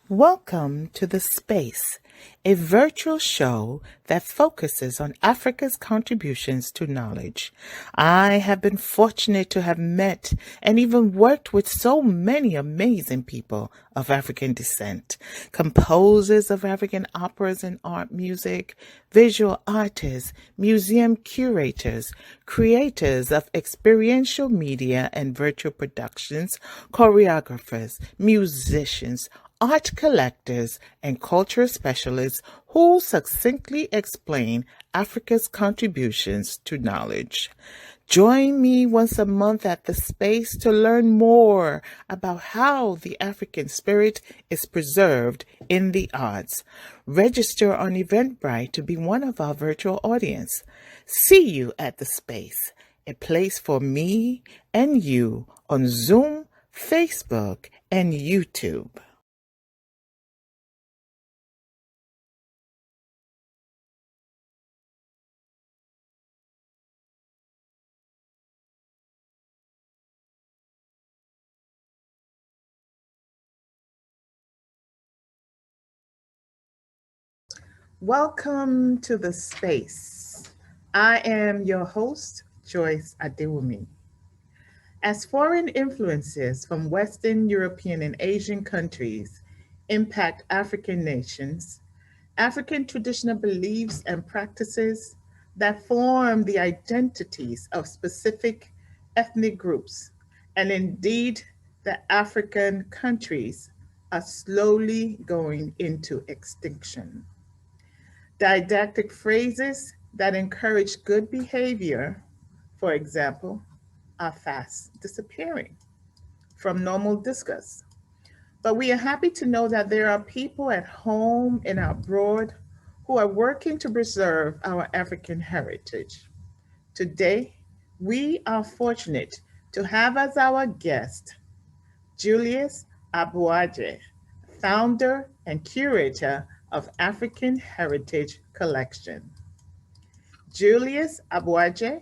Welcome to The Space, a virtual show that focuses on Africa's contributions to knowledge. I have been fortunate to have met and even worked with so many amazing people of African descent, composers of African operas and art music, visual artists, museum curators, creators of experiential media and virtual productions, choreographers, musicians, art collectors, and cultural specialists who succinctly explain Africa's contributions to knowledge. Join me once a month at The Space to learn more about how the African spirit is preserved in the arts. Register on Eventbrite to be one of our virtual audience. See you at The Space, a place for me and you on Zoom, Facebook, and YouTube. Welcome to The Space. I am your host, Joyce Adewumi. As foreign influences from Western European and Asian countries impact African nations, African traditional beliefs and practices that form the identities of specific ethnic groups, and indeed the African countries, are slowly going into extinction. Didactic phrases that encourage good behavior, for example, are fast disappearing from normal discourse. But we are happy to know that there are people at home and abroad who are working to preserve our African heritage. Today, we are fortunate to have as our guest Julius Aboagye, founder and curator of African Heritage Collection. Julius Aboagye,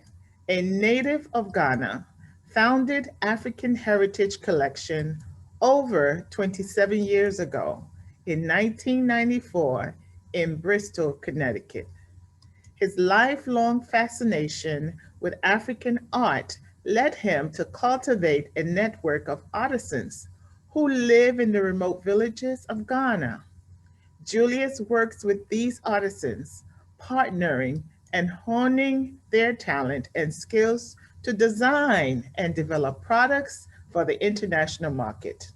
a native of Ghana, founded African Heritage Collection over 27 years ago in 1994 in Bristol, Connecticut. His lifelong fascination with African art led him to cultivate a network of artisans who live in the remote villages of Ghana. Julius works with these artisans, partnering and honing their talent and skills to design and develop products for the international market.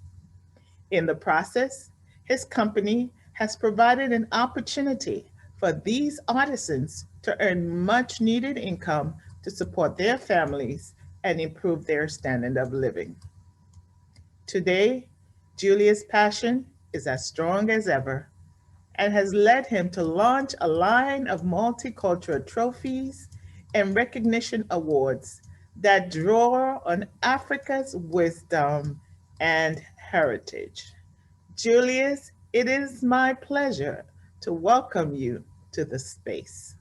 In the process, his company has provided an opportunity for these artisans to earn much needed income to support their families and improve their standard of living. Today, Julius' passion is as strong as ever and has led him to launch a line of multicultural trophies and recognition awards that draw on Africa's wisdom and heritage. Julius, it is my pleasure to welcome you to The Space.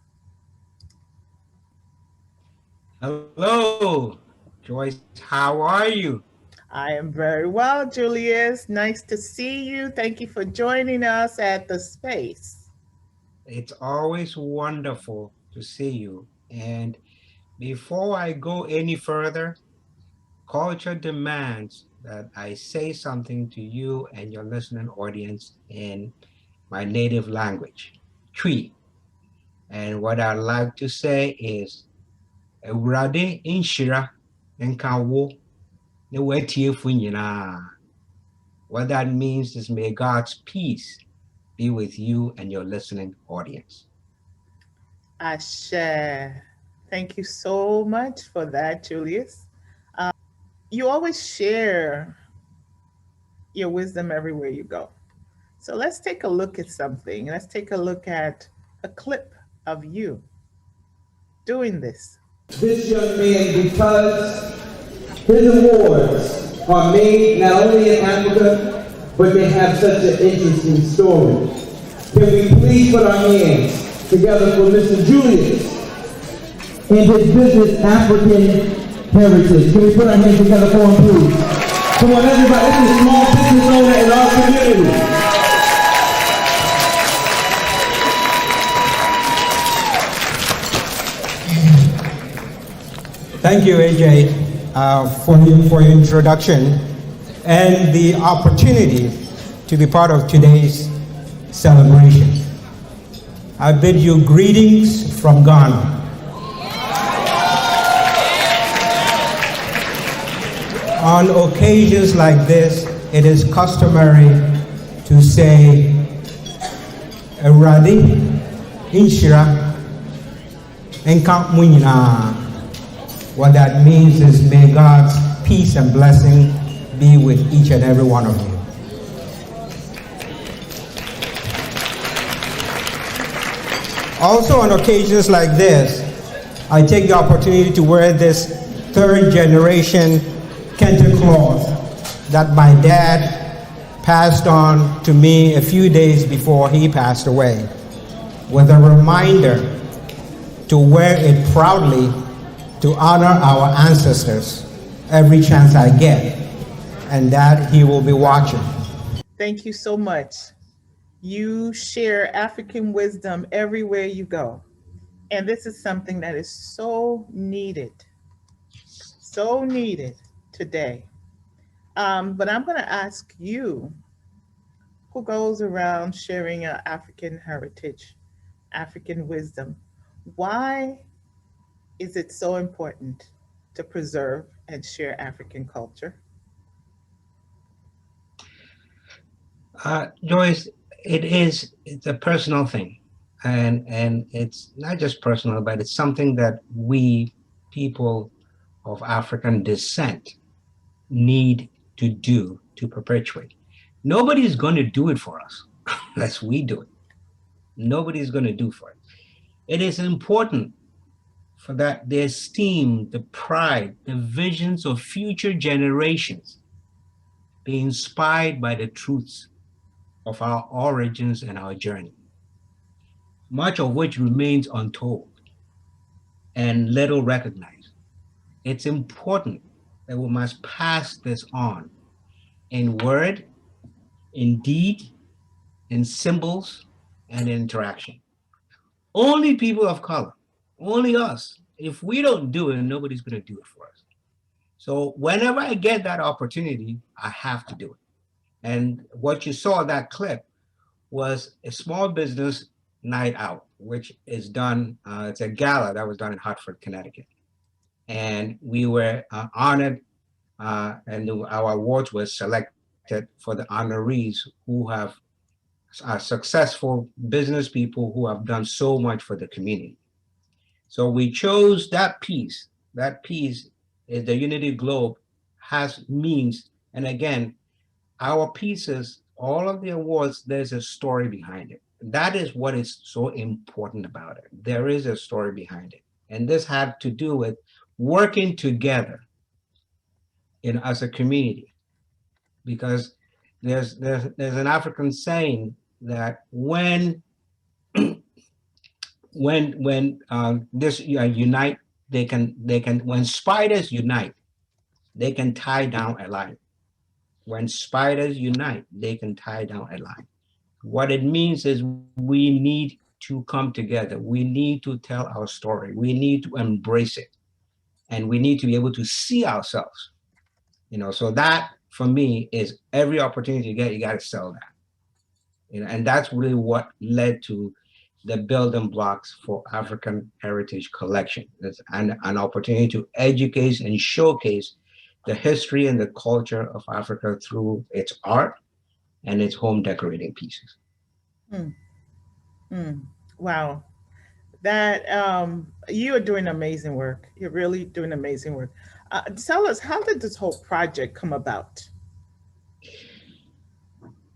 Hello, Joyce. How are you? I am very well, Julius. Nice to see you. Thank you for joining us at The Space. It's always wonderful to see you. And before I go any further, culture demands that I say something to you and your listening audience in my native language, Twi. And what I like to say is, Ewurade nhyira nka wo ne w'atiefu nyinaa. What that means is, may God's peace be with you and your listening audience. Ashe. Thank you so much for that, Julius. You always share your wisdom everywhere you go. So let's take a look at something. Let's take a look at a clip of you doing this. This young man, because his awards are made not only in Africa, but they have such an interesting story. Can we please put our hands together for Mr. Julius and his business, African Heritage? Can we put our hands together for him, please? Come on, everybody, this is a small business owner in our community. Thank you, AJ, for your introduction and the opportunity to be part of today's celebration. I bid you greetings from Ghana. On occasions like this, it is customary to say, Eradi, Inshira, Enka Munyina. What that means is, may God's peace and blessing be with each and every one of you. Also, on occasions like this, I take the opportunity to wear this third generation kente cloth that my dad passed on to me a few days before he passed away, with a reminder to wear it proudly to honor our ancestors every chance I get, and that he will be watching. Thank you so much. You share African wisdom everywhere you go. And this is something that is so needed today. But I'm going to ask you, who goes around sharing your African heritage, African wisdom, why is it so important to preserve and share African culture? Joyce, it's a personal thing, and it's not just personal, but it's something that we people of African descent need to do to perpetuate. Nobody's going to do it for us unless we do it. Nobody's going to do for it. It is important for that the esteem, the pride, the visions of future generations be inspired by the truths of our origins and our journey, much of which remains untold and little recognized. It's important that we must pass this on in word, in deed, in symbols, and in interaction. Only people of color, only us. If we don't do it, nobody's going to do it for us. So whenever I get that opportunity, I have to do it. And what you saw in that clip was a small business night out, which is done, it's a gala that was done in Hartford, Connecticut. And we were honored, and our awards were selected for the honorees who have successful business people who have done so much for the community. So we chose that piece. That piece is the Unity Globe has means, and again, our pieces, all of the awards, there's a story behind it. That is what is so important about it. There is a story behind it. And this had to do with working together as a community, because there's an African saying that when this unite, they can when spiders unite, they can tie down a line. When spiders unite, they can tie down a line. What it means is we need to come together. We need to tell our story. We need to embrace it. And we need to be able to see ourselves. So that for me is every opportunity you get, you got to sell that. And that's really what led to the building blocks for African Heritage Collection. It's an opportunity to educate and showcase the history and the culture of Africa through its art and its home decorating pieces. Mm, wow. That you are doing amazing work. You're really doing amazing work. Tell us, how did this whole project come about?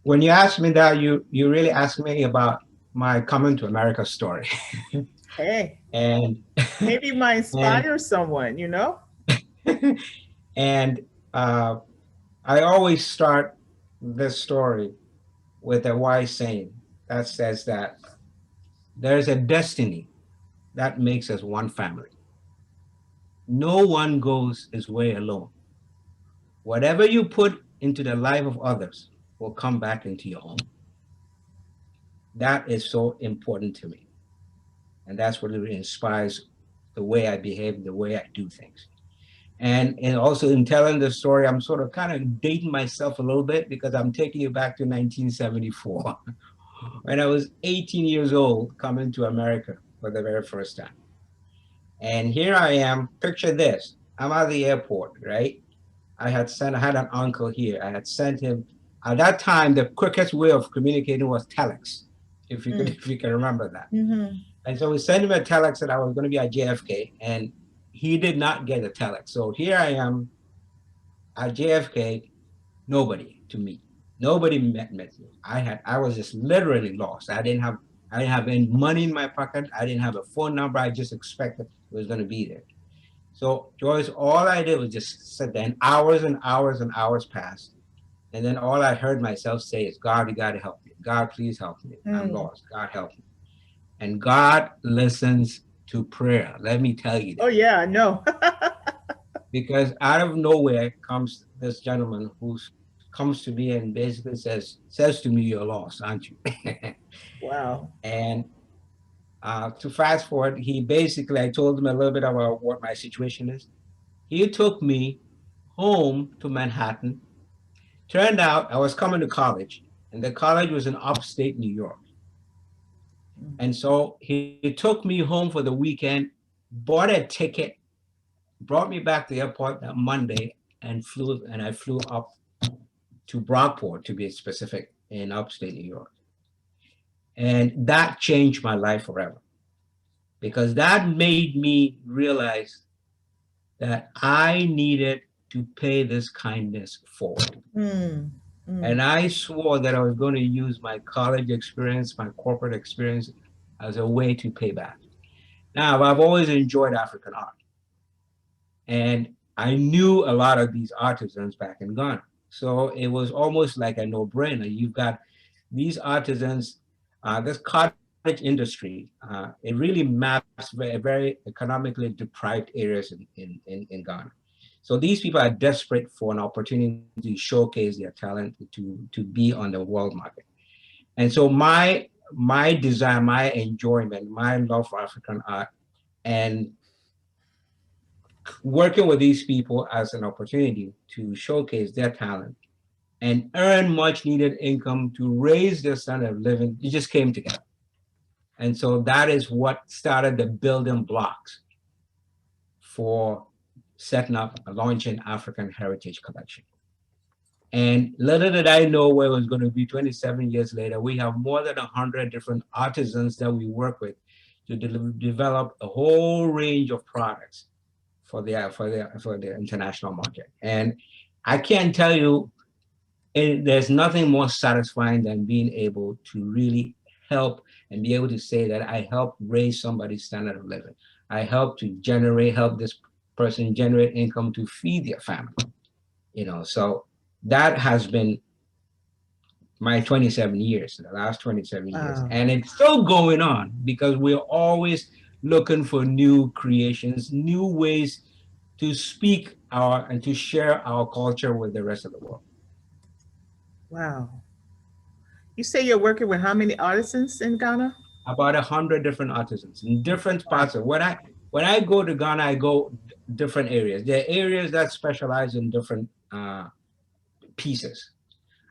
When you ask me that, you really ask me about my coming to America story. Hey, and maybe it might inspire someone, And I always start this story with a wise saying that says that there's a destiny that makes us one family. No one goes his way alone. Whatever you put into the life of others will come back into your own. That is so important to me. And that's what really inspires the way I behave, the way I do things. And also in telling the story, I'm sort of kind of dating myself a little bit because I'm taking you back to 1974 when I was 18 years old coming to America for the very first time. And here I am, picture this. I'm at the airport, right? I had an uncle here. I had sent him, at that time, the quickest way of communicating was telex, if you can remember that. Mm-hmm. And so we sent him a telex that I was going to be at JFK, and he did not get a telex. So here I am at JFK, nobody to meet. Nobody met me. I was just literally lost. I didn't have any money in my pocket. I didn't have a phone number. I just expected it was going to be there. So Joyce, all I did was just sit there, and hours and hours and hours passed. And then all I heard myself say is, God, you got to help me. God, please help me. I'm Mm. lost. God, help me. And God listens to prayer. Let me tell you Oh that. yeah, I know. Because out of nowhere comes this gentleman who comes to me and basically says to me, "You're lost, aren't you?" Wow. And to fast forward, he basically, I told him a little bit about what my situation is. He took me home to Manhattan. Turned out I was coming to college, and the college was in upstate New York. Mm. And so he took me home for the weekend, bought a ticket, brought me back to the airport that Monday, and I flew up to Brockport, to be specific, in upstate New York. And that changed my life forever because that made me realize that I needed to pay this kindness forward. Mm. Mm. And I swore that I was going to use my college experience, my corporate experience, as a way to pay back. Now, I've always enjoyed African art. And I knew a lot of these artisans back in Ghana. So it was almost like a no brainer. You've got these artisans, this cottage industry, it really maps very economically deprived areas in Ghana. So these people are desperate for an opportunity to showcase their talent to be on the world market. And so my desire, my enjoyment, my love for African art, and working with these people as an opportunity to showcase their talent and earn much needed income to raise their standard of living, it just came together. And so that is what started the building blocks for setting up a launching African Heritage Collection. And little did I know where it was going to be 27 years later. We have more than 100 different artisans that we work with to develop a whole range of products for the international market. And I can't tell you, there's nothing more satisfying than being able to really help and be able to say that I helped raise somebody's standard of living. I helped to help this person generate income to feed their family. So that has been my 27 years, the last 27 years. Wow. And it's still going on because we're always looking for new creations, new ways to speak and to share our culture with the rest of the world. Wow. You say you're working with how many artisans in Ghana? About 100 different artisans in different Wow. parts of when I go to Ghana, I go different areas. There are areas that specialize in different pieces.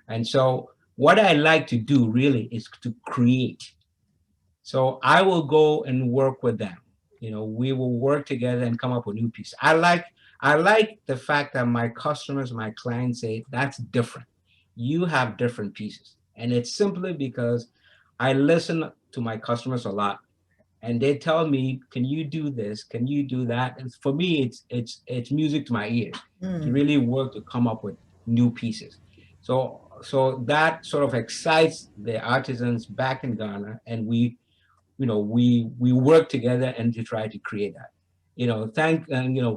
And so what I like to do really is to create. So I will go and work with them. We will work together and come up with new pieces. I like the fact that my customers, my clients say that's different. You have different pieces. And it's simply because I listen to my customers a lot and they tell me, can you do this? Can you do that? And for me, it's music to my ears to Mm. really work to come up with new pieces. So that sort of excites the artisans back in Ghana, and we work together and to try to create that.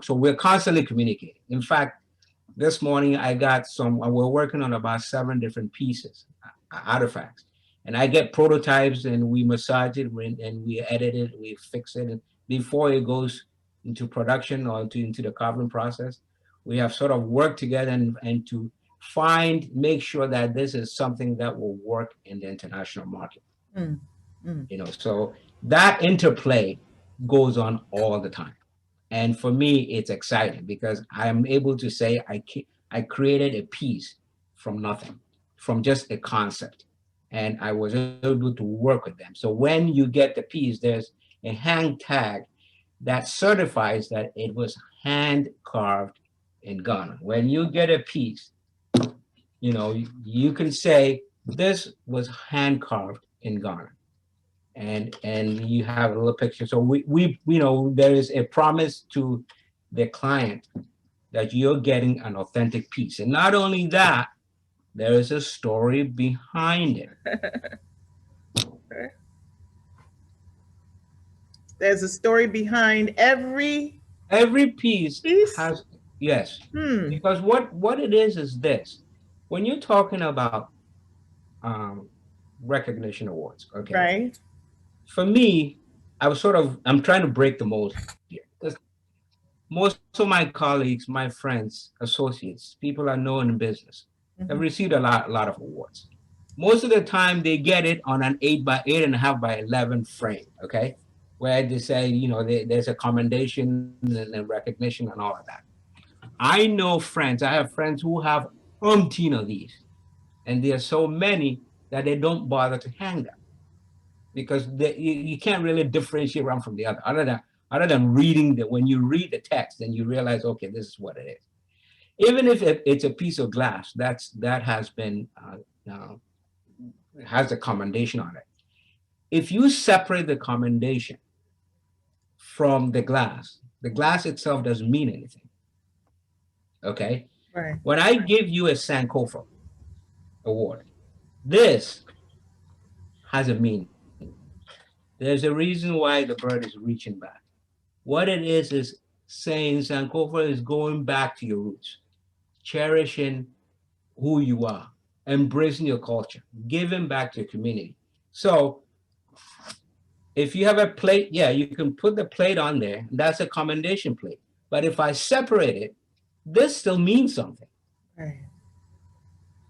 So we're constantly communicating. In fact, this morning we're working on about 7 different pieces, artifacts. And I get prototypes and we massage it and we edit it, we fix it. And before it goes into production or into the carving process, we have sort of worked together and to make sure that this is something that will work in the international market. Mm. Mm. So that interplay goes on all the time. And for me, it's exciting because I'm able to say I created a piece from nothing, from just a concept. And I was able to work with them. So when you get the piece, there's a hang tag that certifies that it was hand carved in Ghana. When you get a piece, you can say this was hand carved in Ghana, and you have a little picture. So there is a promise to the client that you're getting an authentic piece, and not only that, there is a story behind it. There's a story behind Every piece piece. has, yes, Hmm. because what it is this: when you're talking about um, recognition awards, okay, Right. for me, I'm trying to break the mold here. Because most of my colleagues, my friends, associates, people I know in business have Hmm. received a lot of awards. Most of the time, they get it on an 8 by 8.5 by 11 frame, okay, where they say, there's a commendation and a recognition and all of that. I know friends, I have friends who have umpteen of these, and there are so many that they don't bother to hang them because you can't really differentiate one from the other. Other than reading when you read the text, then you realize, okay, this is what it is. Even if it's a piece of glass that has been uh, has a commendation on it. If you separate the commendation from the glass itself doesn't mean anything. Okay, Right. when I give you a Sankofa award, this has a meaning. There's a reason why the bird is reaching back. What it is saying Sankofa is going back to your roots, cherishing who you are, embracing your culture, giving back to your community. So if you have a plate, yeah, you can put the plate on there. That's a commendation plate. But if I separate it, this still means something. Right.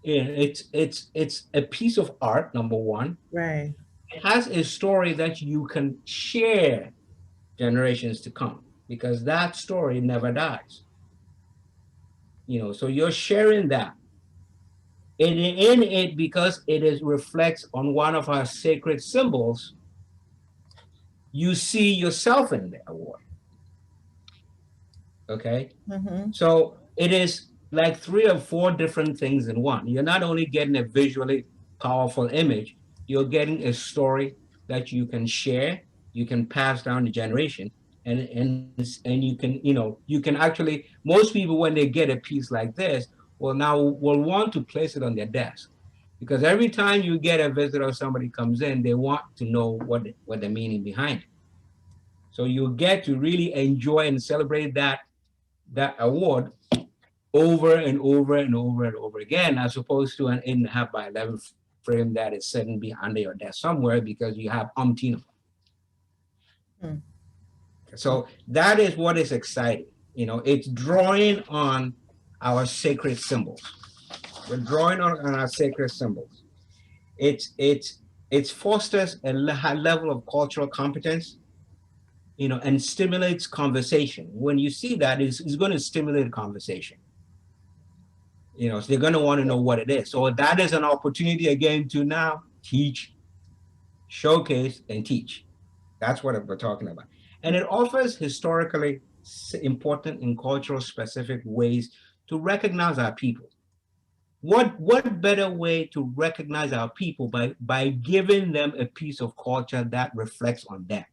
Yeah, it's a piece of art, number one. Right. It has a story that you can share generations to come because that story never dies. So you're sharing that. In it, because it is reflects on one of our sacred symbols, you see yourself in the award. Okay. Hmm. So it is like 3 or 4 different things in one. You're not only getting a visually powerful image, you're getting a story that you can share, you can pass down the generation, and you can actually, most people when they get a piece like this will want to place it on their desk because every time you get a visitor or somebody comes in, they want to know what the meaning behind it. So you get to really enjoy and celebrate that award over and over and over and over again, as opposed to an 8.5 by 11 frame that is sitting behind your desk somewhere because you have umpteen of them. Hmm. So that is what is exciting. It's drawing on our sacred symbols. We're drawing on our sacred symbols. It fosters a high level of cultural competence, and stimulates conversation. When you see that, it's going to stimulate conversation. So they're going to want to know what it is. So that is an opportunity again to now teach, showcase, and teach. That's what we're talking about. And it offers historically important and cultural specific ways to recognize our people. What better way to recognize our people by giving them a piece of culture that reflects on them?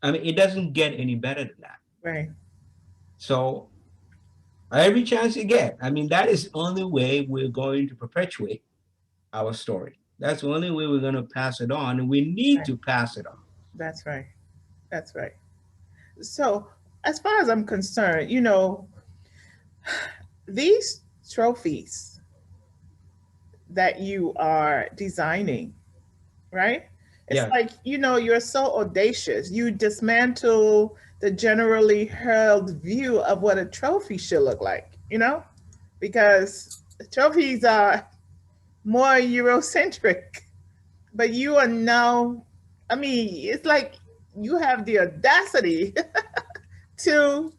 I mean, it doesn't get any better than that. Right. So every chance you get, I mean, that is the only way we're going to perpetuate our story. That's the only way we're going to pass it on, and we need Right. to pass it on. That's right. That's right. So, as far as I'm concerned, these trophies that you are designing, right? It's Yeah, like, you're so audacious. You dismantle the generally held view of what a trophy should look like, because trophies are more Eurocentric. But you are now, I mean, it's like you have the audacity to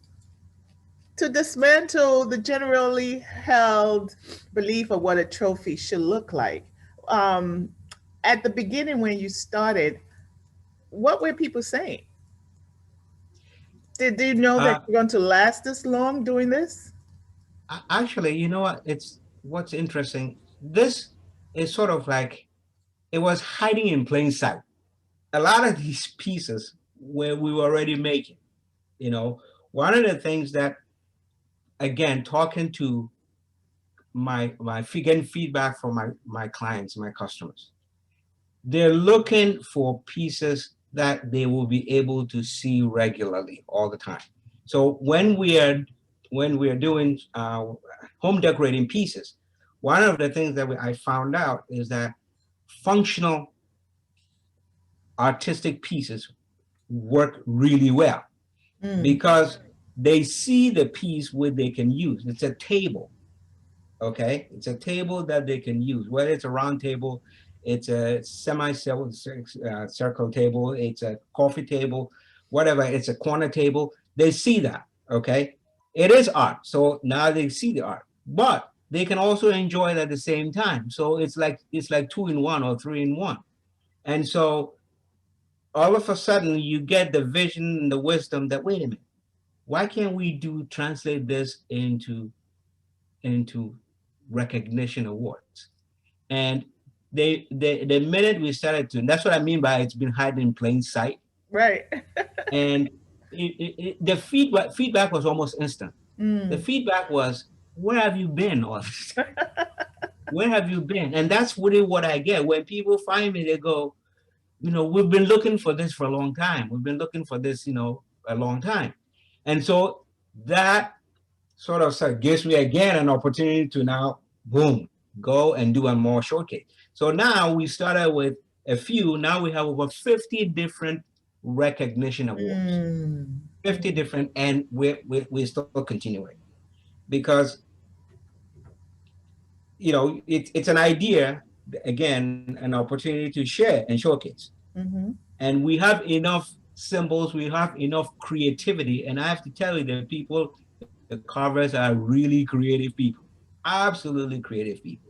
dismantle the generally held belief of what a trophy should look like. Um, at the beginning, when you started, what were people saying? Did you know that Uh, you're going to last this long doing this? Actually, you know what? It's what's interesting. This is sort of like it was hiding in plain sight. A lot of these pieces where we were already making, you know, one of the things that, again, talking to getting feedback from my clients, my customers, they're looking for pieces that they will be able to see regularly all the time. So when we are doing home decorating pieces, one of the things that I found out is that functional artistic pieces work really well Mm, because they see the piece where they can use. It's a table, okay? It's a table that they can use, whether it's a round table, it's a circle table, it's a coffee table, whatever, it's a corner table. They see that, okay? It is art. So now they see the art, but they can also enjoy it at the same time. So it's like two in one or three in one. And so all of a sudden you get the vision and the wisdom that, wait a minute, why can't we translate this into recognition awards? And the minute we started to, and that's what I mean by it's been hiding in plain sight. right. And the feedback was almost instant. The Mm, feedback was, where have you been all this time? Where have you been? And that's really what I get when people find me. They go, we've been looking for this for a long time. We've been looking for this, a long time. And so that sort of gives me again an opportunity to now, boom, go and do a more showcase. So now we started with a few. Now we have over 50 different recognition awards, mm, 50 different, and we're still continuing because it's an idea, again, an opportunity to share and showcase. mm-hmm. And we have enough symbols, we have enough creativity, and I have to tell you that the carvers are really creative people, absolutely creative people.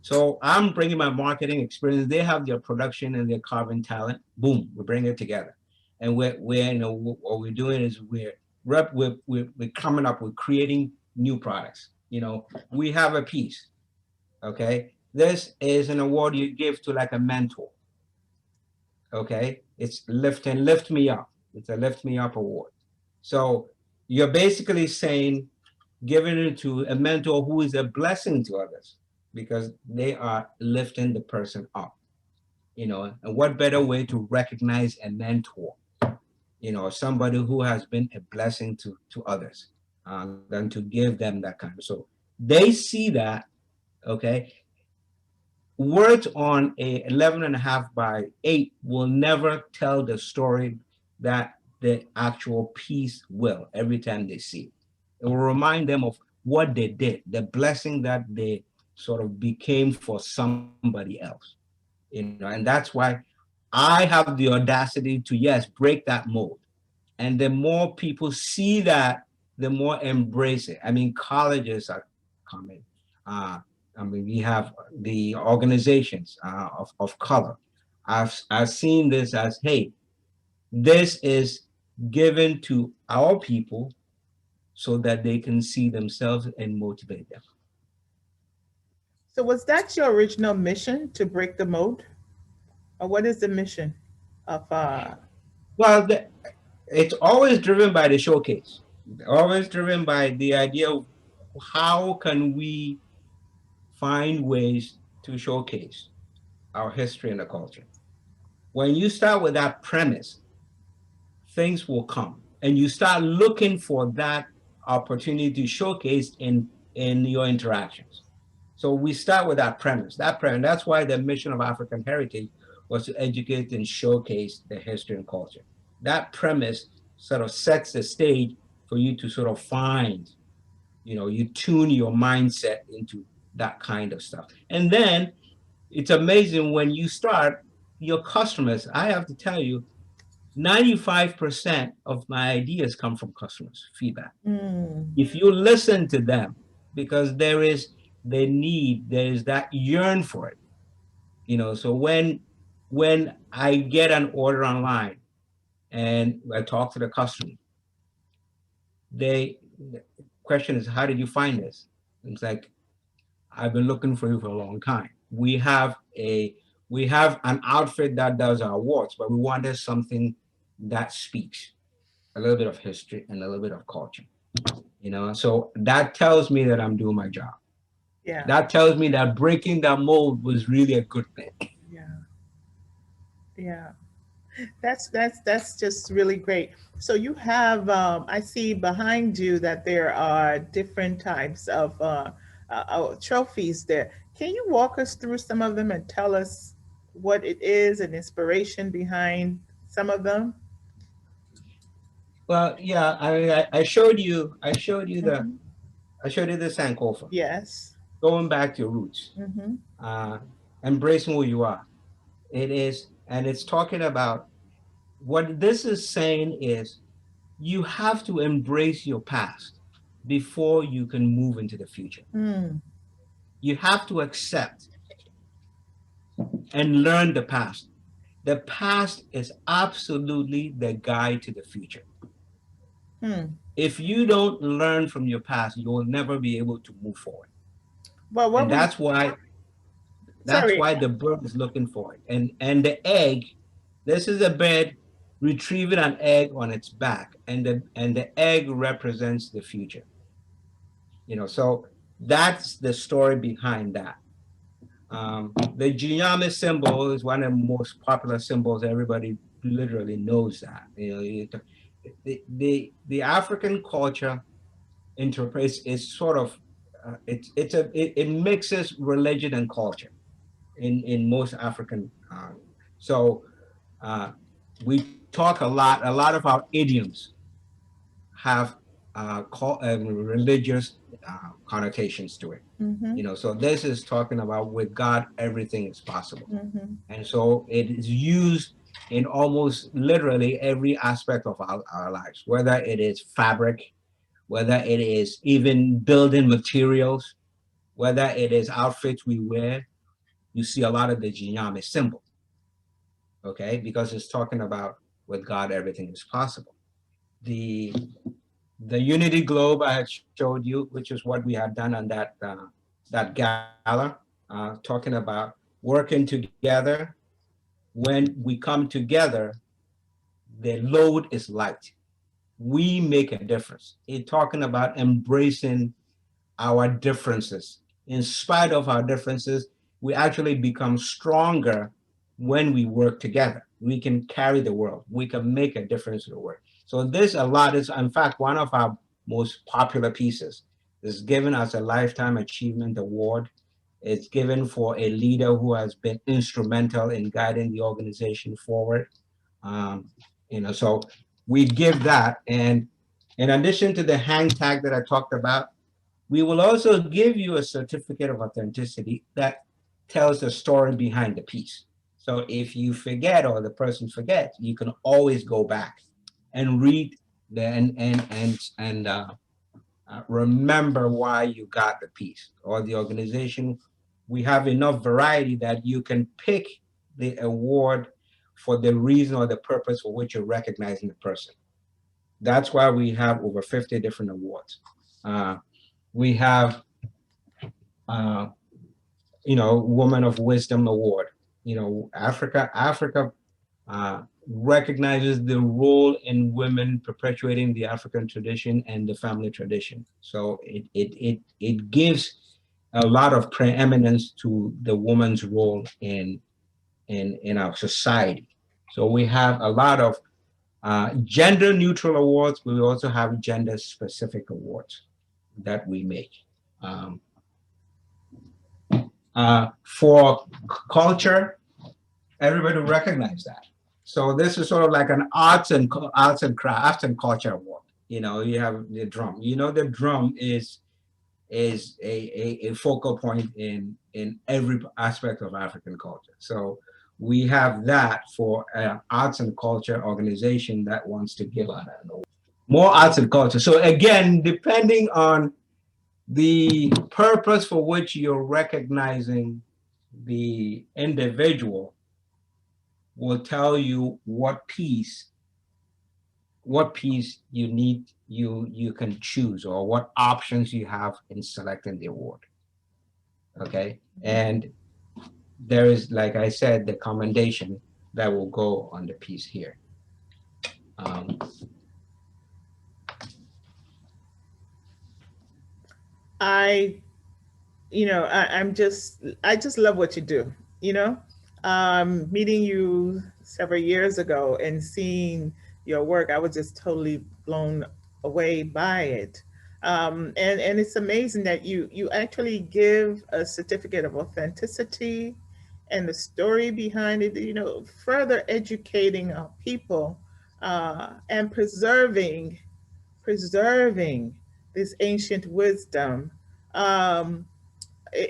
So I'm bringing my marketing experience. They have their production and their carving talent. Boom, we bring it together, and what we're doing is we're coming up with creating new products. We have a piece. Okay, this is an award you give to like a mentor. Okay, it's lift me up. It's a lift me up award. So you're basically saying, giving it to a mentor who is a blessing to others because they are lifting the person up. And what better way to recognize a mentor, somebody who has been a blessing to others, than to give them that kind of. So they see that, okay. Words on a 11 and a half by 8 will never tell the story that the actual piece will every time they see it. It will remind them of what they did, the blessing that they sort of became for somebody else. And that's why I have the audacity to, yes, break that mold. And the more people see that, the more embrace it. I mean, colleges are coming. I mean, we have the organizations of color. I've seen this as, hey, this is given to our people so that they can see themselves and motivate them. So was that your original mission to break the mold? Or what is the mission of Well, it's always driven by the showcase, always driven by the idea of how can we find ways to showcase our history and the culture. When you start with that premise, things will come, and you start looking for that opportunity to showcase in your interactions. So we start with that premise. That's why the mission of African Heritage was to educate and showcase the history and culture. That premise sort of sets the stage for you to sort of find, you tune your mindset into that kind of stuff. And then it's amazing when you start, your customers, I have to tell you, 95% of my ideas come from customers' feedback. Mm. If you listen to them, because there is the need, there is that yearn for it, so when I get an order online and I talk to the customer, the question is, how did you find this? It's like, I've been looking for you for a long time. We have an outfit that does our awards, but we wanted something that speaks a little bit of history and a little bit of culture. So that tells me that I'm doing my job. Yeah. That tells me that breaking that mold was really a good thing. Yeah. Yeah. That's just really great. So you have, I see behind you that there are different types of trophies there. Can you walk us through some of them and tell us what it is and inspiration behind some of them? Well, yeah, I showed you, Hmm. I showed you the Sankofa. Yes. Going back to your roots, Hmm. uh, embracing who you are. It is, and it's talking about what this is saying is you have to embrace your past before you can move into the future. Mm. You have to accept and learn the past. The past is absolutely the guide to the future. Hmm. If you don't learn from your past, you will never be able to move forward. Well, what And we, that's sorry. why the bird is looking for it. And the egg, this is a bird retrieving an egg on its back, and the egg represents the future. So that's the story behind that. The Jinyame symbol is one of the most popular symbols. Everybody literally knows that. The African culture interprets is sort of it mixes religion and culture in most African. So uh, we talk a lot. A lot of our idioms have religious connotations to it. Hmm. So this is talking about with God, everything is possible. Hmm. And so it is used in almost literally every aspect of our lives, whether it is fabric, whether it is even building materials, whether it is outfits we wear, you see a lot of the Jinyame symbol, okay? Because it's talking about with God, everything is possible. The the Unity Globe I had showed you, which is what we had done on that gala, talking about working together. When we come together, the load is light. We make a difference. It's talking about embracing our differences. In spite of our differences, we actually become stronger when we work together. We can carry the world. We can make a difference in the world. So this a lot is, in fact, one of our most popular pieces. Is given as a Lifetime Achievement Award. It's given for a leader who has been instrumental in guiding the organization forward. Um, so we give that. And in addition to the hang tag that I talked about, we will also give you a certificate of authenticity that tells the story behind the piece. So if you forget or the person forgets, you can always go back and read and remember why you got the piece or the organization. We have enough variety that you can pick the award for the reason or the purpose for which you're recognizing the person. That's why we have over 50 different awards. We have uh, Woman of Wisdom Award. Africa recognizes the role in women perpetuating the African tradition and the family tradition. So it gives a lot of preeminence to the woman's role in our society. So we have a lot of gender neutral awards, but we also have gender specific awards that we make. Um, for culture, everybody recognize that. So this is sort of like an arts and culture award. You have the drum. The drum is a focal point in every aspect of African culture. So we have that for an arts and culture organization that wants to give out more arts and culture. So again, depending on the purpose for which you're recognizing the individual, will tell you what piece you need, you can choose, or what options you have in selecting the award. Okay, and there is, like I said, the commendation that will go on the piece here. um, I, I just love what you do, you know. Meeting you several years ago and seeing your work, I was just totally blown away by it. And it's amazing that you actually give a certificate of authenticity and the story behind it, further educating our people, and preserving this ancient wisdom, um,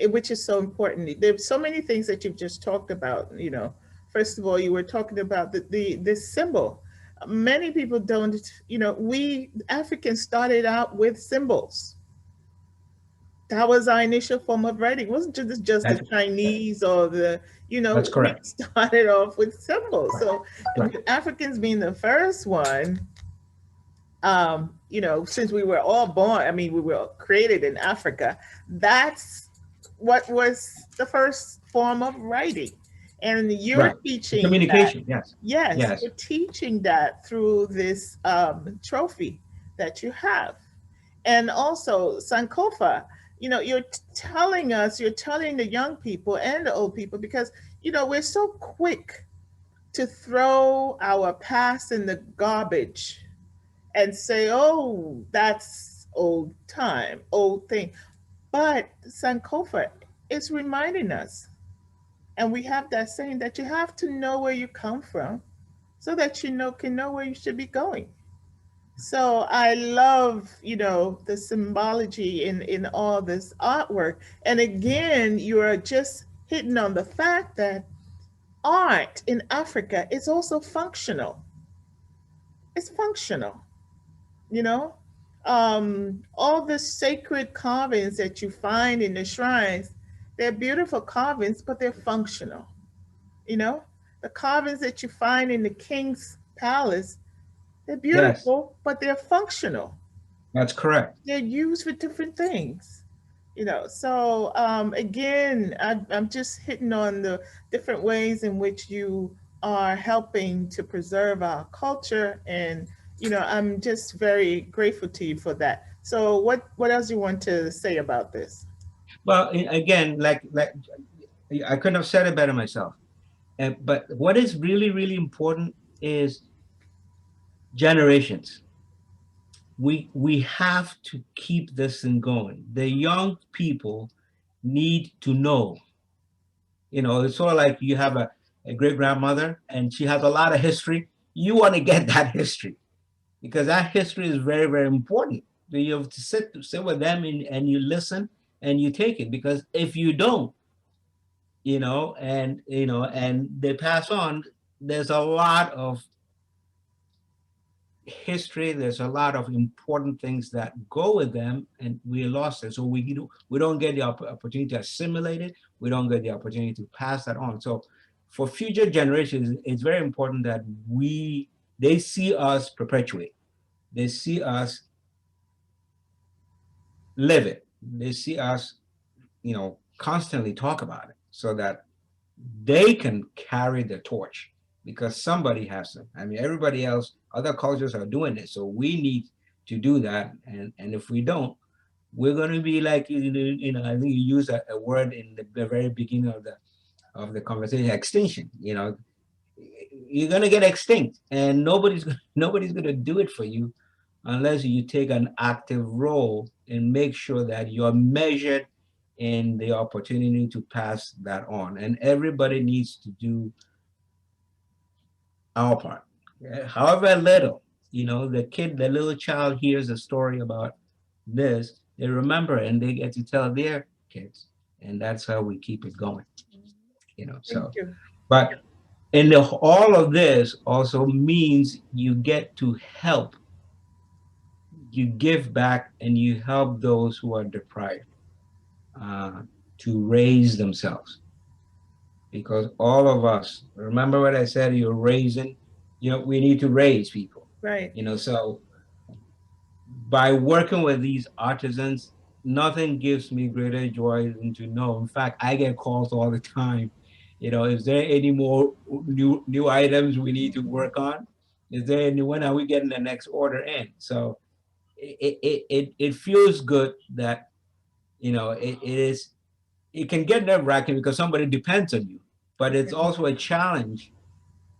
which is so important. There's so many things that you've just talked about. First of all, you were talking about this symbol. Many people don't. We Africans started out with symbols. That was our initial form of writing. It wasn't just the that's Chinese or that's we correct. started off with symbols. Right. So Right. with Africans being the first one, since we were all born, I mean, we were created in Africa, that's what was the first form of writing. And you're Right. teaching that. Communication. Yes. Yes, Yes. you're teaching that through this trophy that you have. And also, Sankofa, you're telling the young people and the old people, because, we're so quick to throw our past in the garbage and say, oh, that's old time, old thing. But Sankofa is reminding us, and we have that saying that you have to know where you come from so that can know where you should be going. So I love, the symbology in all this artwork. And again, you are just hitting on the fact that art in Africa is also functional. It's functional. you know all the sacred carvings that you find in the shrines, they're beautiful carvings, but they're functional. you know the carvings that you find in the king's palace, they're Yes. beautiful, but they're functional. That's correct. They're used for different things. So again, I'm just hitting on the different ways in which you are helping to preserve our culture, and I'm just very grateful to you for that. So what else you want to say about this? Well, again, like I couldn't have said it better myself. But what is really, really important is generations. We have to keep this thing going. The young people need to know. It's sort of like you have a great grandmother and she has a lot of history. You want to get that history because that history is very, very important. You have to sit with them and you listen and you take it, because if you don't, and they pass on, there's a lot of history, there's a lot of important things that go with them, and we lost it. So we don't get the opportunity to assimilate it. We don't get the opportunity to pass that on. So for future generations, it's very important that they see us perpetuate. They see us live it. They see us, constantly talk about it, so that they can carry the torch, because somebody has to. I mean, everybody else, other cultures are doing it, so we need to do that. And if we don't, we're going to be like, I think you used a word in the very beginning of the conversation, extinction. You're going to get extinct, and nobody's going to do it for you unless you take an active role and make sure that you're measured in the opportunity to pass that on. And everybody needs to do our part. However little, the little child hears a story about this, they remember it and they get to tell their kids. And that's how we keep it going. Thank So, you. but And all of this also means you get to help, you give back, and you help those who are deprived uh, to raise themselves. Because all of us, remember what I said, you're raising, we need to raise people, Right. so by working with these artisans, nothing gives me greater joy than to know. In fact, I get calls all the time. Is there any more new items we need to work on? Is there any, when are we getting the next order in? So it feels good that it can get nerve-wracking because somebody depends on you, but it's also a challenge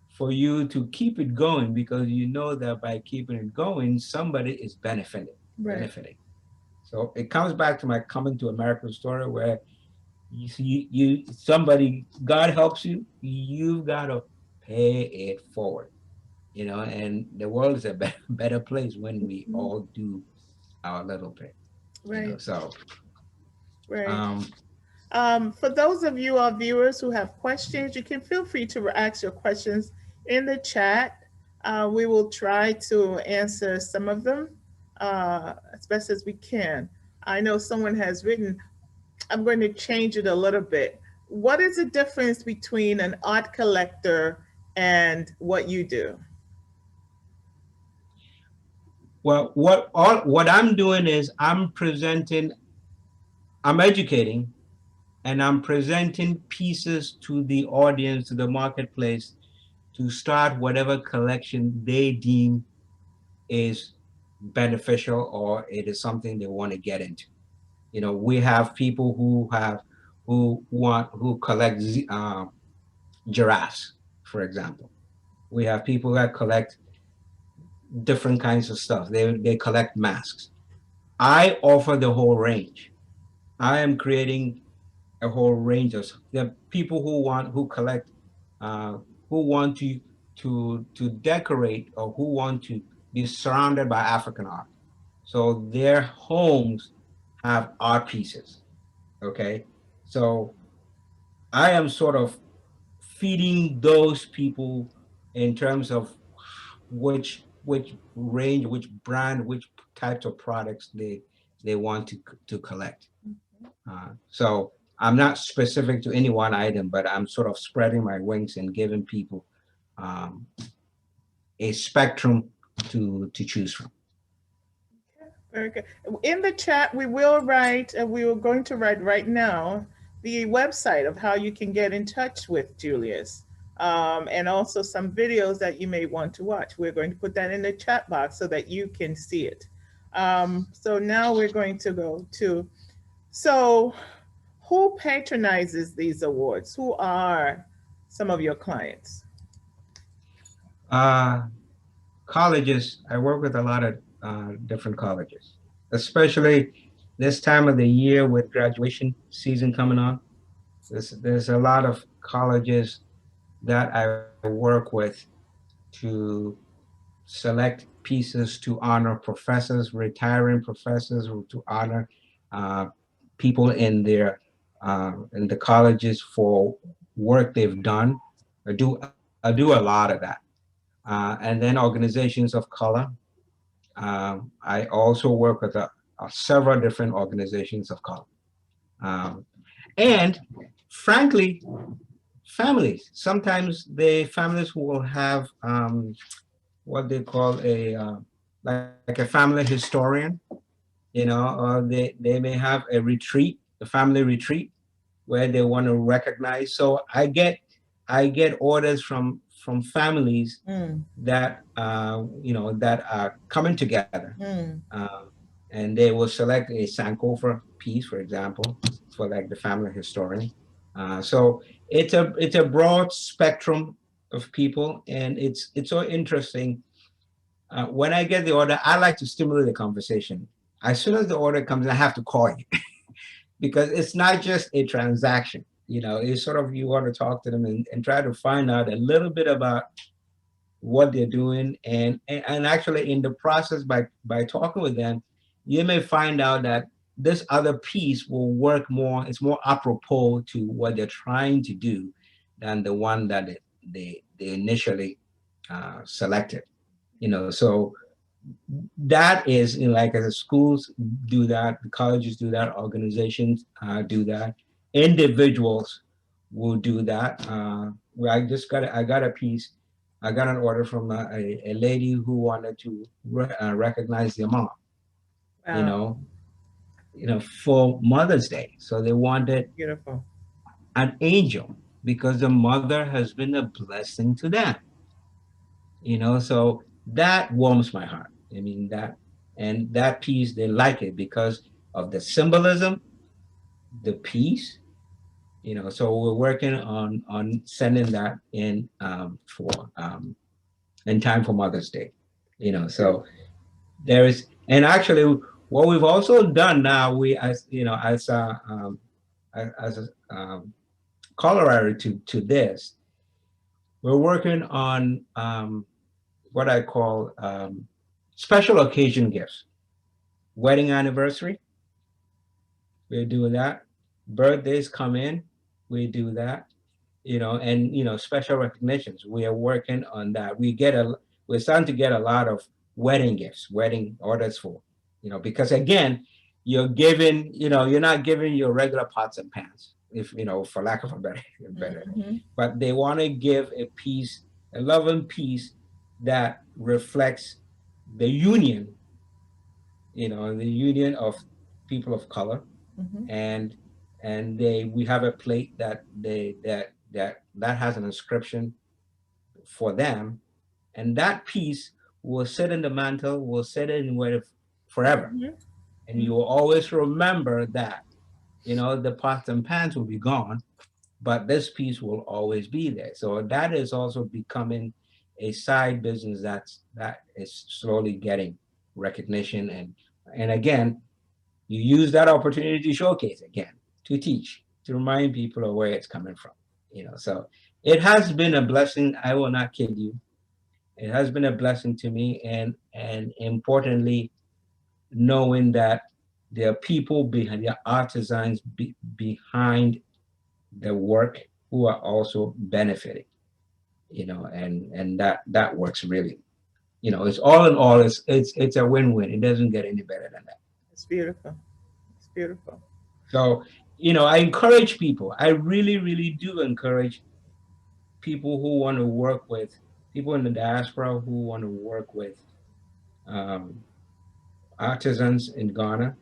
for you to keep it going, because you know that by keeping it going, somebody is Right. benefiting. So it comes back to my coming to America story, where you see, somebody, God helps you, you've got to pay it forward, and the world is a better place when we Mhm. all do our little bit, Right. so Right. um, For those of you, our viewers, who have questions, you can feel free to ask your questions in the chat. We will try to answer some of them as best as we can. I know someone has written, I'm going to change it a little bit. What is the difference between an art collector and what you do? well, what I'm doing is I'm educating, and I'm presenting pieces to the audience, to the marketplace, to start whatever collection they deem is beneficial, or it is something they want to get into. We have people who collect giraffes, for example. We have people that collect different kinds of stuff. They collect masks. I offer the whole range. I am creating a whole range of, there are people who collect, uh, who want to decorate, or who want to be surrounded by African art. So their homes have art pieces. Okay. So I am sort of feeding those people in terms of which range, which brand, which types of products they want to collect. So I'm not specific to any one item, but I'm sort of spreading my wings and giving people um, a spectrum to choose from. Very good. In the chat, we will write, we are going to write right now the website of how you can get in touch with Julius, and also some videos that you may want to watch. We're going to put that in the chat box so that you can see it. So now we're going to go to, so who patronizes these awards? Who are some of your clients? Uh, Colleges, I work with a lot of different colleges, especially this time of the year with graduation season coming on. There's a lot of colleges that I work with to select pieces to honor professors, retiring professors, or to honor uh, people in the colleges for work they've done. I do a lot of that, and then organizations of color. I also work with several different organizations of color, um, and frankly, families. Sometimes the families will have what they call like a family historian, or they may have a retreat, a family retreat, where they want to recognize. So I get orders from families Mm, that that are coming together, mm, uh, and they will select a Sankofa piece, for example, for like the family historian. So it's a broad spectrum of people, and it's so interesting. When I get the order, I like to stimulate the conversation. As soon as the order comes, I have to call you because it's not just a transaction. It's sort of, you want to talk to them and try to find out a little bit about what they're doing, and actually in the process, by talking with them, you may find out that this other piece will work more, it's more apropos to what they're trying to do than the one they initially selected. So that is, like, as the schools do that, the colleges do that, organizations do that, individuals will do that. Well, I got a piece, I got an order from a lady who wanted to recognize their mom, you Wow. know, for Mother's Day. So they wanted Beautiful. an angel because the mother has been a blessing to them, so that warms my heart. I mean, that piece, they like it because of the symbolism, the piece, so we're working on sending that in, for in time for Mother's Day. So Beautiful. there is, and actually what we've also done now, we, as a corollary to this, we're working on what I call special occasion gifts. Wedding anniversary, we do that. Birthdays come in, we do that. And special recognitions. We are working on that. We're starting to get a lot of wedding gifts, wedding orders for, because again, you're not giving your regular pots and pans, if for lack of a better. Mm-hmm. But they want to give a piece, a loving piece that reflects the union, the union of people of color. Mm-hmm. And we have a plate that has an inscription for them, and that piece will sit in the mantle, will sit in where forever, and you will always remember that. The pots and pans will be gone, but this piece will always be there. So that is also becoming a side business that is slowly getting recognition. And again, you use that opportunity to showcase again, to teach, to remind people of where it's coming from. So it has been a blessing. I will not kid you. It has been a blessing to me, and importantly, knowing that there are people behind, the artisans behind the work, who are also benefiting. And that works really. It's all in all, it's a win-win. It doesn't get any better than that. It's beautiful. It's beautiful. So, I encourage people. I really, really do encourage people who want to work with people in the diaspora, who want to work with um, artisans in Ghana,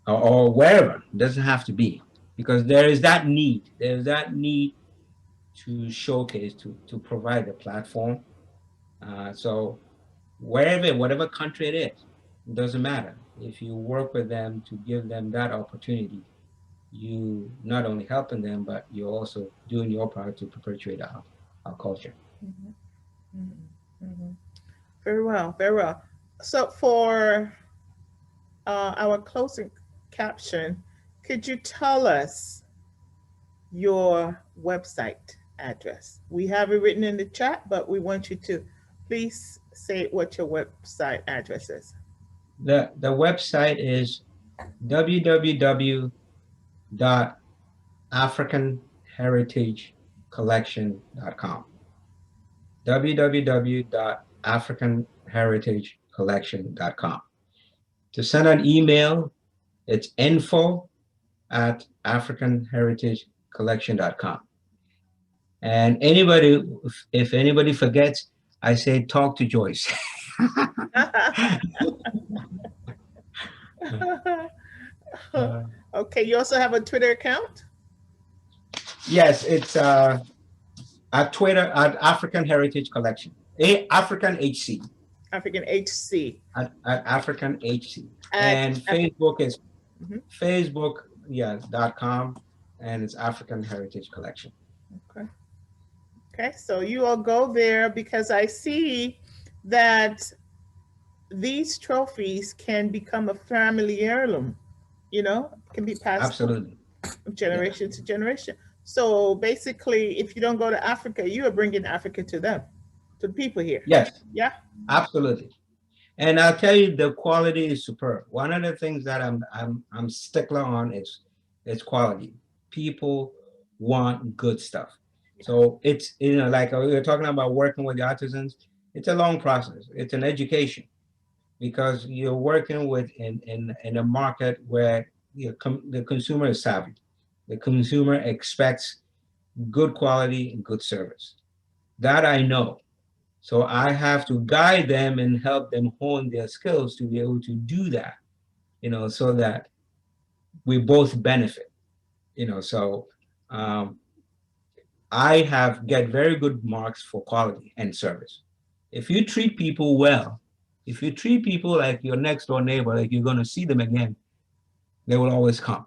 or wherever. It doesn't have to be, because there is that need. There's that need to showcase, to provide a platform. So whatever country it is, it doesn't matter. If you work with them to give them that opportunity, you not only helping them, but you're also doing your part to perpetuate our culture. Mm-hmm. Mm-hmm. Mm-hmm. Very well. Very well. So, for our closing caption, could you tell us your website address? We have it written in the chat, but we want you to please say what your website address is. The website is www.africanheritagecollection.com. www.africanheritagecollection.com. To send an email, it's info@africanheritagecollection.com. And if anybody forgets, I say talk to Joyce. Okay, you also have a Twitter account? Yes, it's at Twitter at African Heritage Collection, African HC, African HC. at African HC, At and Facebook is Mhm. Facebook, yeah, .com, and it's African Heritage Collection. Okay. Okay, so you all go there because I see that these trophies can become a family heirloom, can be passed on Absolutely, from yeah, generation to generation. So basically, if you don't go to Africa, you are bringing Africa to them, to the people here. yes, Yeah. absolutely. And I'll tell you, the quality is superb. One of the things that I'm stickler on is quality. People want good stuff. So it's, like we were talking about working with the artisans, it's a long process. It's an education because you're working with in a market where the consumer is savvy. The consumer expects good quality and good service. That I know. So I have to guide them and help them hone their skills to be able to do that, so that we both benefit, so um, I have get very good marks for quality and service. If you treat people well, if you treat people like your next door neighbor, like you're going to see them again, they will always come.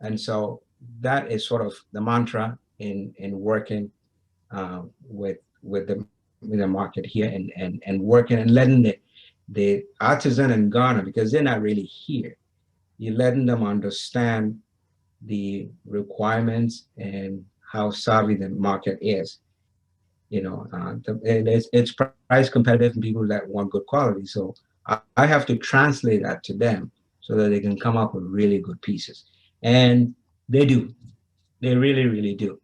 And so that is sort of the mantra in working with the market here and working and letting the artisan in Ghana, because they're not really here, you're letting them understand the requirements and how savvy the market is. And it's price competitive and people that want good quality. So I have to translate that to them so that they can come up with really good pieces. And they do. They really, really do.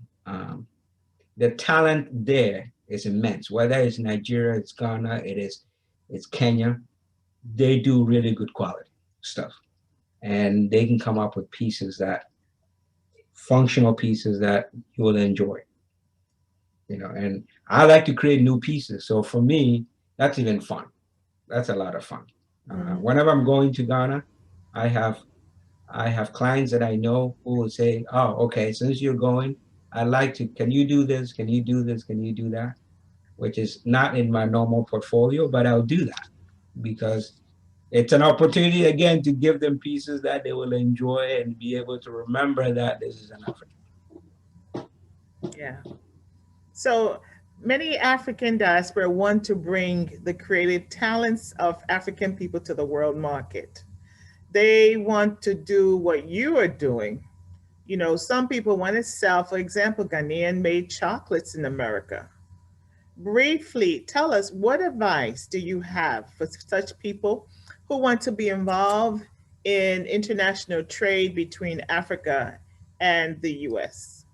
The talent there is immense. Whether it's Nigeria, it's Ghana, it's Kenya, they do really good quality stuff. And they can come up with pieces that functional pieces that you will enjoy. And I like to create new pieces. So for me, that's even fun. That's a lot of fun. Whenever I'm going to Ghana, I have I have clients that I know who will say, "Oh, okay, since you're going, I'd like to. Can you do this? Can you do this? Can you do that?" Which is not in my normal portfolio, but I'll do that because it's an opportunity again to give them pieces that they will enjoy and be able to remember that this is an African. Yeah. So many African diaspora want to bring the creative talents of African people to the world market. They want to do what you are doing. Some people want to sell, for example, Ghanaian made chocolates in America. Briefly, tell us, what advice do you have for such people who want to be involved in international trade between Africa and the US?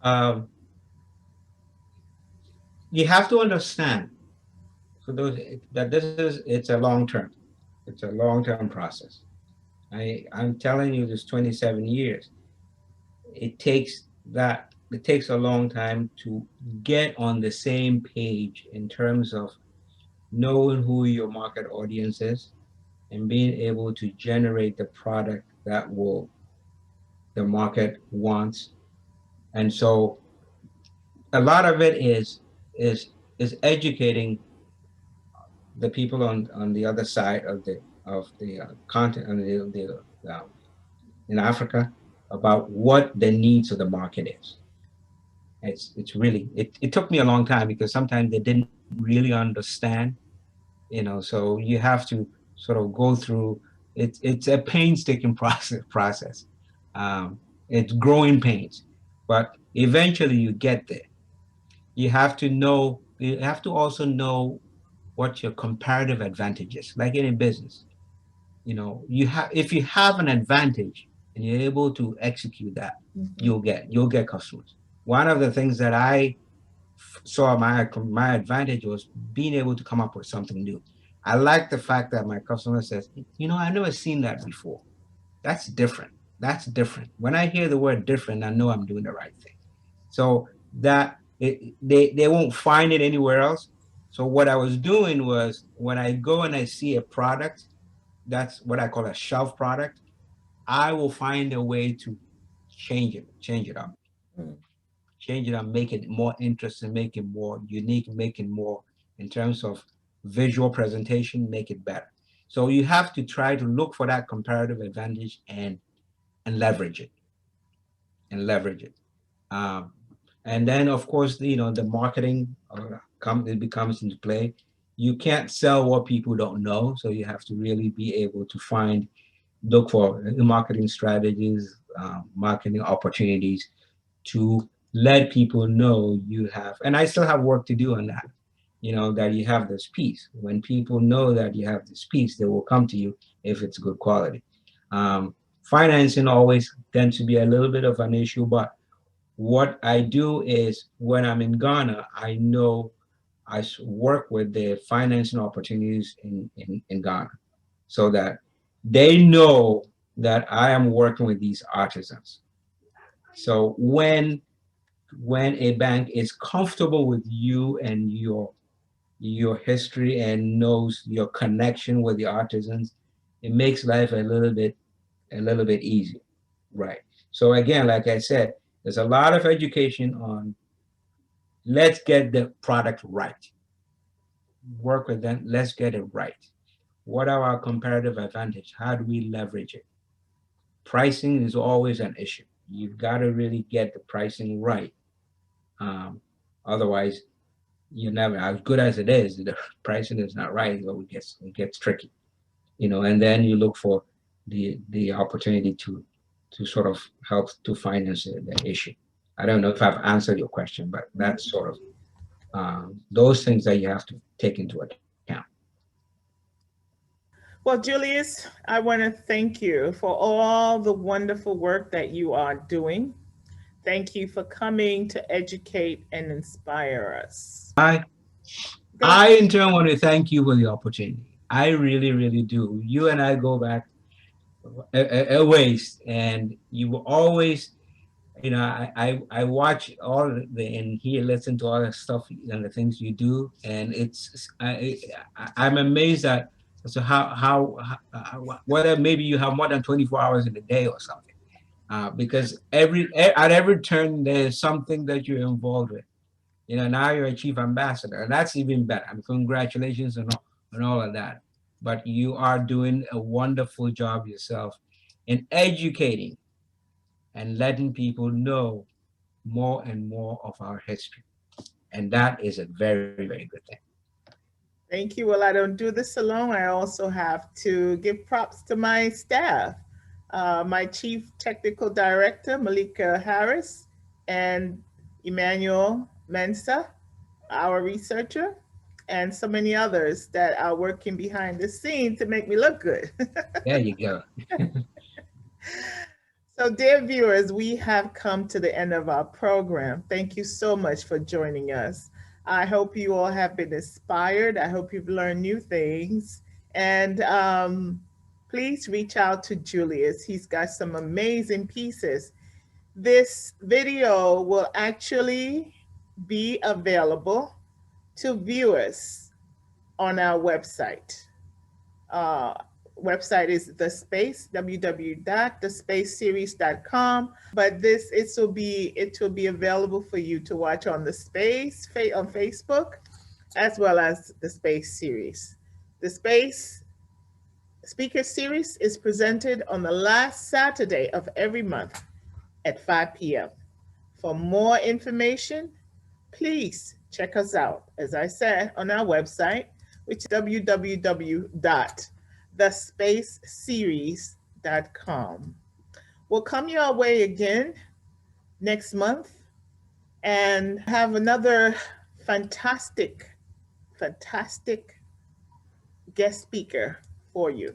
Um, you have to understand for those that it's a long term. It's a long term process. I'm telling you, this 27 years. It takes a long time to get on the same page in terms of knowing who your market audience is and being able to generate the product that will the market wants. And so a lot of it is is educating the people on the other side of the continent in Africa about what the needs of the market is. It's really it took me a long time because sometimes they didn't really understand, so you have to sort of go through it's a painstaking process. It's growing pains, but eventually you get there. You have to also know what your comparative advantage is, like in a business. You have if you have an advantage and you're able to execute that, Mhm. you'll get customers. One of the things that I saw my advantage was being able to come up with something new. I like the fact that my customer says, I never seen that before. That's different. That's different. When I hear the word different, I know I'm doing the right thing. So they won't find it anywhere else. So what I was doing was when I go and I see a product, that's what I call a shelf product, I will find a way to change it up, Mm. make it more interesting, make it more unique, make it more in terms of visual presentation, make it better. So you have to try to look for that comparative advantage and leverage it and leverage it. Um, and then of course, the marketing it becomes into play. You can't sell what people don't know, so you have to really be able to look for marketing strategies, marketing opportunities to let people know you have, and I still have work to do on that, that you have this piece. When people know that you have this piece, they will come to you if it's good quality. Financing always tends to be a little bit of an issue, but What I do is when I'm in Ghana, I know work with the financing opportunities in Ghana so that they know that I am working with these artisans. So when a bank is comfortable with you and your history and knows your connection with the artisans, it makes life a little bit easier. Right. So again, like I said, there's a lot of education on let's get the product right. Work with them, let's get it right. What are our comparative advantage? How do we leverage it? Pricing is always an issue. You've got to really get the pricing right. Um, Otherwise, you never, as good as it is, the pricing is not right, so it gets tricky. And then you look for the opportunity to sort of help to finance the issue. I don't know if I've answered your question, but that's sort of those things that you have to take into account. Well, Julius, I want to thank you for all the wonderful work that you are doing. Thank you for coming to educate and inspire us. I Go ahead. I in turn want to thank you for the opportunity. I really, really do. You and I go back a ways, and you will always, I watch all and hear, listen to all the stuff and the things you do, and I'm amazed at so whether maybe you have more than 24 hours in a day or something, because at every turn there's something that you're involved with. Now you're a chief ambassador, and that's even better. I mean, congratulations on all of that. But you are doing a wonderful job yourself in educating and letting people know more and more of our history. And that is a very, very good thing. Thank you. Well, I don't do this alone. I also have to give props to my staff, my Chief Technical Director, Malika Harris, and Emmanuel Mensa, our researcher, and so many others that are working behind the scenes to make me look good. There you go. So, dear viewers, we have come to the end of our program. Thank you so much for joining us. I hope you all have been inspired. I hope you've learned new things. And please reach out to Julius. He's got some amazing pieces. This video will actually be available to viewers on our website. Uh, Website is the space www.thespaceseries.com. But it will be available for you to watch on the space on Facebook, as well as the space series. The space speaker series is presented on the last Saturday of every month at 5 p.m. For more information, please check us out, as I said, on our website, which is www.thespaceseries.com. We'll come your way again next month and have another fantastic, fantastic guest speaker for you.